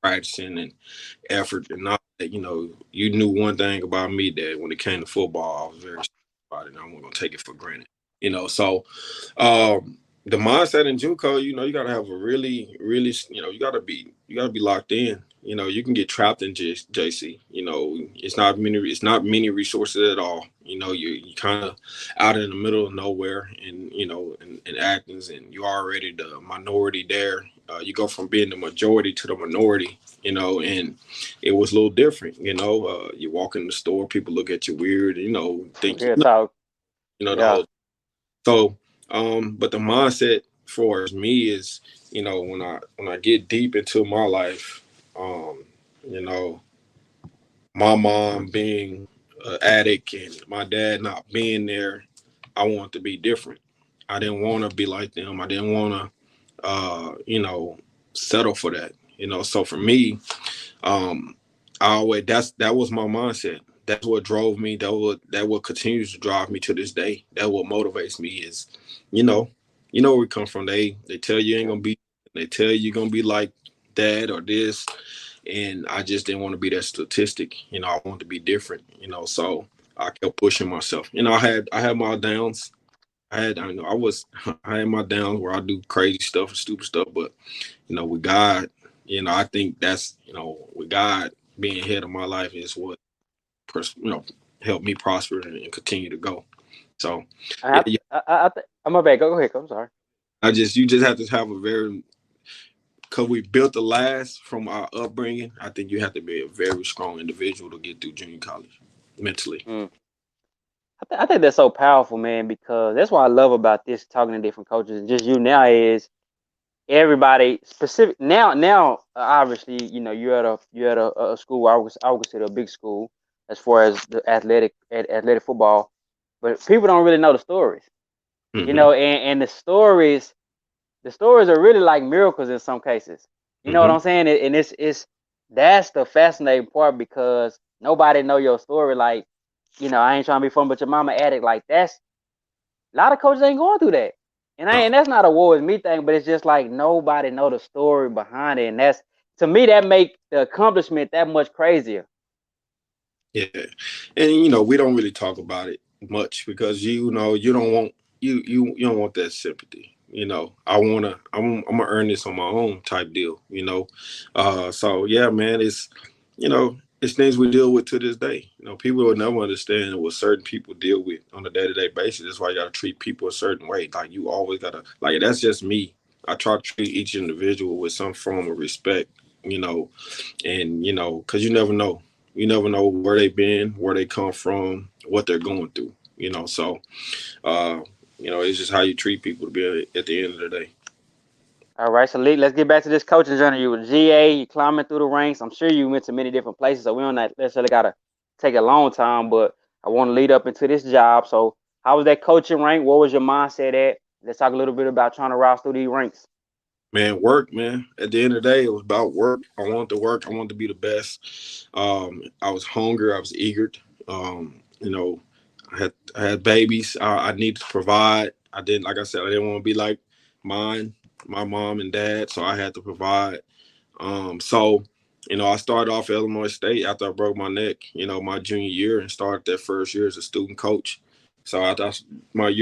practicing and effort and all that. You knew one thing about me, that when it came to football, I was very serious about it, and I wasn't gonna take it for granted. So the mindset in JUCO, you gotta have a really, really, you gotta be locked in. You can get trapped in JC. It's not many resources at all. You kind of out in the middle of nowhere, and in Athens, and you already the minority there. You go from being the majority to the minority. And it was a little different. You walk in the store, people look at you weird. Think Real talk. the Yeah. whole. So, but the mindset for me is, when I get deep into my life, you know, my mom being an addict and my dad not being there, I want to be different. I didn't want to be like them. I didn't want to, settle for that. So for me, um, that was my mindset. That's what drove me. That what continues to drive me to this day. That what motivates me is, you know, where we come from. They tell you ain't gonna be. They tell you you're gonna be like dad or this, and I just didn't want to be that statistic. I wanted to be different. So I kept pushing myself. I had my downs. I had my downs where I do crazy stuff and stupid stuff, but with God, I think that's with God being head of my life is what you know helped me prosper and continue to go. So yeah, yeah, I'm a bad. Go ahead. I'm sorry. you just have to have a very because we built the last from our upbringing. I think you have to be a very strong individual to get through junior college mentally. Mm. I think that's so powerful, man, because that's what I love about this talking to different coaches and just you now is everybody specific now obviously you're at a school where I would consider a big school as far as the athletic football, but people don't really know the stories, Hmm. and the stories are really like miracles in some cases. You know what Hmm. I'm saying? And it's that's the fascinating part because nobody know your story. Like, I ain't trying to be fun, but your mama addict. Like that's a lot of coaches ain't going through that. And that's not a war with me thing, but it's just like nobody know the story behind it. And that's to me that make the accomplishment that much crazier. Yeah, and we don't really talk about it much because you don't want you don't want that sympathy. I'm gonna earn this on my own type deal. So yeah, man, it's things we deal with to this day. People will never understand what certain people deal with on a day-to-day basis. That's why you gotta treat people a certain way. Like you always gotta like that's just me. I try to treat each individual with some form of respect. You know, and because you never know where they've been, where they come from, what they're going through. So uh it's just how you treat people to be at the end of the day. All right, so let's get back to this coaching journey. You were GA, you climbing through the ranks. I'm sure you went to many different places, so we don't necessarily gotta take a long time, but I want to lead up into this job. So how was that coaching rank? What was your mindset at? Let's talk a little bit about trying to rise through these ranks. Man, work, man. At the end of the day, it was about work. I wanted to work. I wanted to be the best. I was hungry. I was eager. I had babies. I needed to provide. I didn't, like I said, I didn't want to be like mine, my mom and dad. So I had to provide. So I started off at Illinois State after I broke my neck. My junior year, and started that first year as a student coach. So I thought my year